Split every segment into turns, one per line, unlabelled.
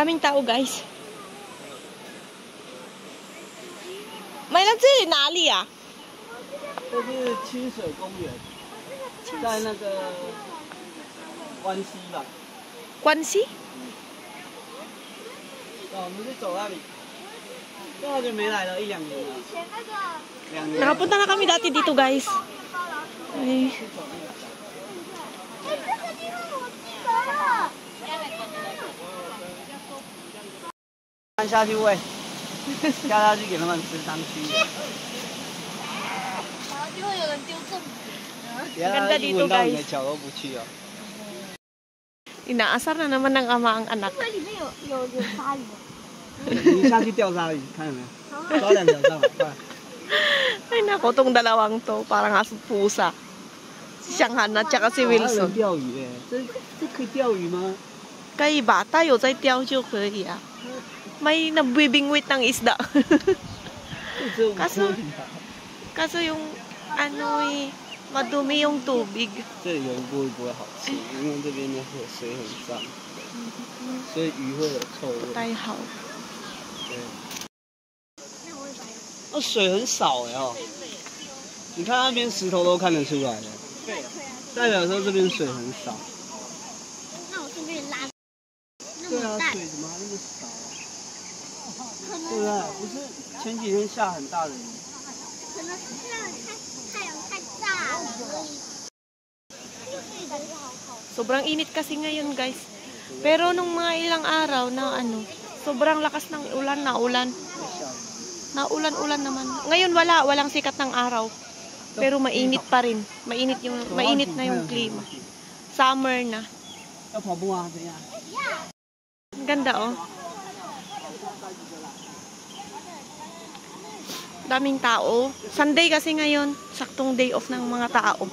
Daming tao, guys. May lang sila, nali ah.
这是清水公园，在那个关西吧。
关西？
我们是走那里，都好久没来了，1、2年了。2年。
Nakapunta na kami dati dito, guys. Ay.
按下去喂，下下去给他们吃当区。
就会有人丢粽子。
Ganda dito,
闻到你的
guys.
脚都不去哦。
Inaasar na naman ng ama ang anak.
这里面有鲨鱼。
你下去钓鲨鱼，看到没有？抓2条上来，快！
Ay nako, tong dalawang to, parang aso pusa. Si Shanghan at saka si
还有人
Wilson.
钓鱼哎，这可以钓鱼吗？
Kay bata, yo, zay tiyaw jo kaya ah. May nabibingwit ng isda.
这5
Kaso-
颗。
Kaso yung, ano eh, madumi yung tubig.
这里油锅不会好吃，因为这边的水很脏，所以鱼会有臭味。
Tayhaw.
对。哦，水很少哎哦，你看那边石头都看得出来了，代表说这边水很少。
那我顺便拉。
对啊，水怎么还那么少啊？对不对？不是前几天下很大的雨。
可能是现在太阳太大了而已。
Sobrang init kasi ngayon, guys. Pero nung mga ilang araw na ano, sobrang lakas ng ulan, naulan. Naulan-ulan naman. Ngayon walang sikat ng araw. Pero mainit pa rin. Mainit na yung klima. Summer na.
要跑步啊？怎样？
Ang ganda oh. Daming tao. Sunday kasi ngayon, saktong day off ng mga tao.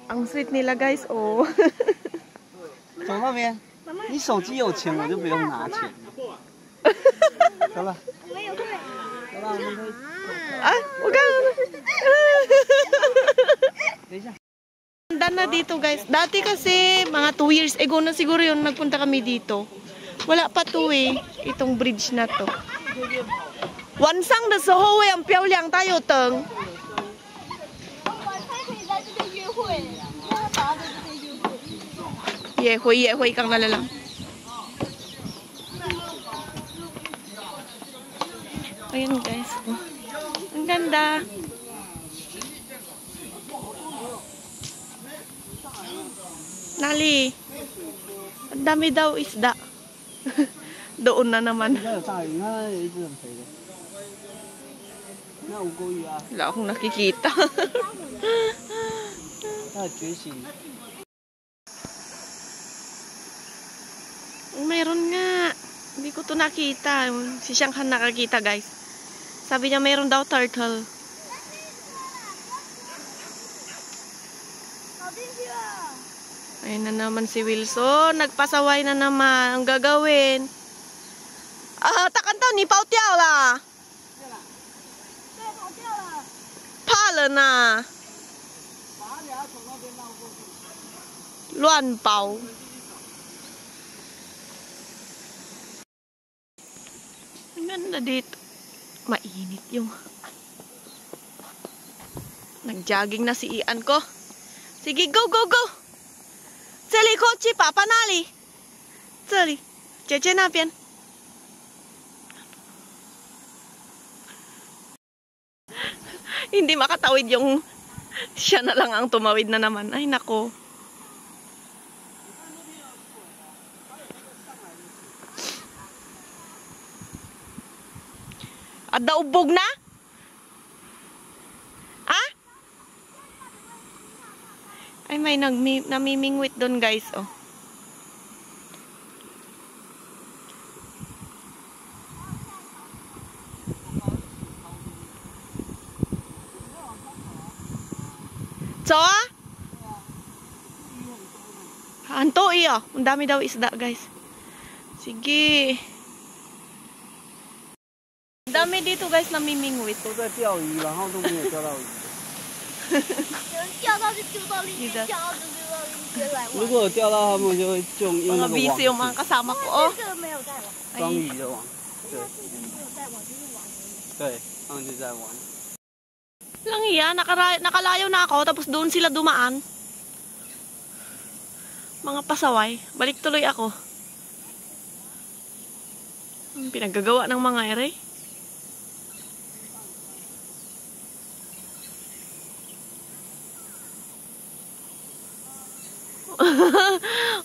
Ang sweet nila, guys, oh.
走那边。你手机有钱，我就不用拿钱。走吧。
没有会。
走吧，我们可以。
Ah, wag ka.
等一下。
Ganda na dito, guys. Dati kasi, mga 2 years ago na siguro yun, nagpunta kami dito. Wala pa to eh, itong bridge na to. 晚上的时候会很漂亮，它有灯。
晚上可以在这边约会，因为他早上在这边约会。
也会kang nalalang. Ayan, guys. Oh. Ang ganda. Nali. Ang dami daw isda. Doon na naman.
应该有大鱼，你看那有一只很肥的。那无锅鱼啊，
Wala akong nakikita.
它的觉醒。
Meron nga. Hindi ko to nakita. Si Shanghan nakakita, guys. Sabi niya meron daw turtle. Ayun na naman si Wilson. Nagpasaway na naman. Ang gagawin. Ah, takantaw ni Pao Tiao la. Pala na. Luan Pao. Ang ganda dito. Mainit yung. Nag-jogging na si Ian ko. Sige, go, go, go. 这里过去，爸爸那里。这里，姐姐那边。Hindi makatawid yung siya na lang ang tumawid na naman. Ay, nako. At daubog na? Ah? Ay, may namimingwit doon, guys, oh. So, ah? Anto, iya. Ang dami daw isda, guys. Sige. Ang dami dito, guys, namimingwit.
都在钓鱼，然后都没有钓到鱼。
掉到就丢到另一边，掉到就丢到另一边来玩。
如果有钓到，他们就会用那
Mga
个
busy yung
网
mga kasama ko. Oh.
这个没有带网，
双鱼的网，对
没有带网就是玩而已。
对，他们就在玩。
Lang iya, nakalayo na ako, tapos doon sila dumaan. Mga pasaway. Balik tuloy ako. Ang pinaggagawa ng mga ere.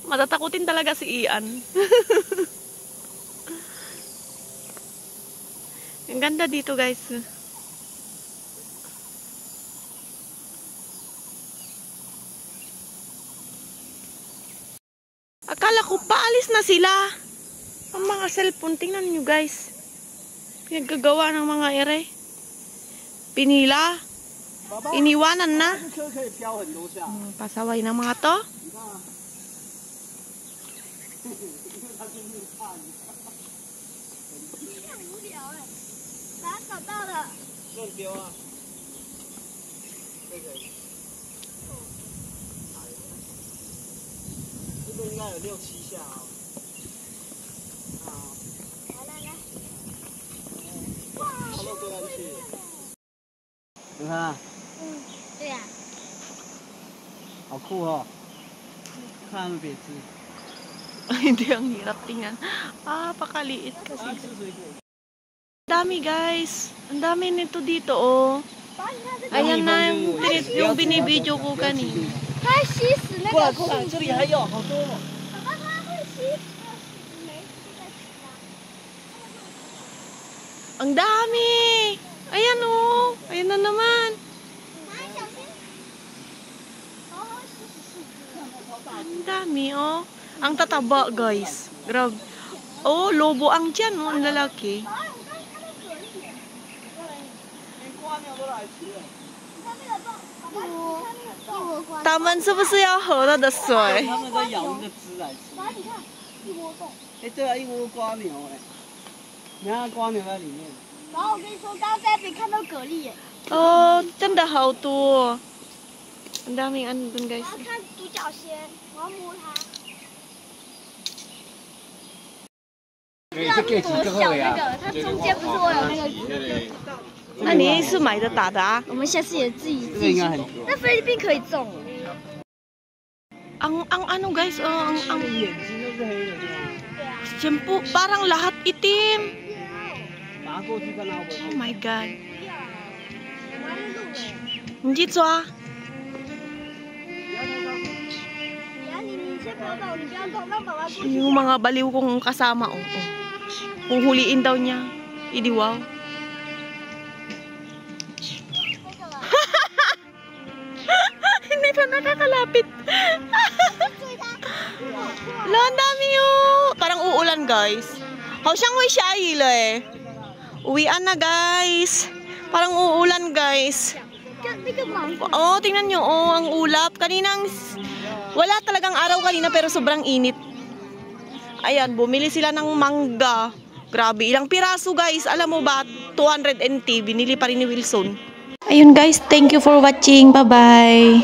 Matatakutin talaga si Ian. Ang ganda dito, guys. Akala ko paalis na sila. Ang mga cellphone, tingnan nyo, guys. Pinaggagawa ng mga ere. Pinila. Iniwanan na. Pasaway ng mga to.
无聊哎，把它找到了。
乱丢啊！这个，这个应该有6、7下啊。
来来来，
它都丢上去。你看啊，
对呀、
好酷哦！看他们别吃。
Hindi, ang hirap tingnan. Pakaliit kasi.
吃水果。
Dami, guys. Ang dami nito dito, oh.
爸，你看这个，
Ayan na yung binibidyo ko kanina.
它会吸死那个空气。
这里还有好多哦。
爸爸，它会吸没在其他。
Ang dami! Ayan, oh. Ayan na naman.
妈，小心！哦，吸死死。
Ang dami, oh. Ang tataba, guys. Grabe. Oh, lobo ang tiyan, oh. Ang lalaki.
爸，我刚才看到蛤蜊。
连瓜鸟都来吃了。
你看那个洞，爸爸，你看那个洞。
Taman 是不是要喝了的水？
他们在咬那个汁来吃。
爸，你看一窝洞。
哎，对啊，一窝瓜牛哎。你看瓜牛在里面。
然后我跟你说，刚刚在那边看到蛤蜊耶，
Oh, 真的好多. Ang daming ano dun,
我
guys.
要看独角仙，我要摸它。不知道是多小那个，它中间不是会有那个？
那你是买的打的啊？
我们下次也自己
这个应该很多。
那菲律宾可以种。
Ang ano, guys, oh, ang
眼睛都是黑的，对吗？
shampoo, parang lahat itim.
拿过去看它会
Oh my god.
我要录哎。
Hindi抓.
你先不要动，你不要动，让爸爸过去。
Yung mga baliw kong kasama, oh. Huhuliin daw niya. Idiwaw. Hindi pa nakakalapit. Lo, ang dami yun. Parang uulan, guys. Hausyang may siya eh. Uwian na, guys. Parang uulan, guys. Oh, tingnan nyo, oh, ang ulap. Kaninang, wala talagang araw kanina pero sobrang init. Ayan, bumili sila ng mangga. Grabe, ilang piraso, guys. Alam mo ba, 200 NT, binili pa rin ni Wilson. Ayun, guys, thank you for watching. Bye-bye.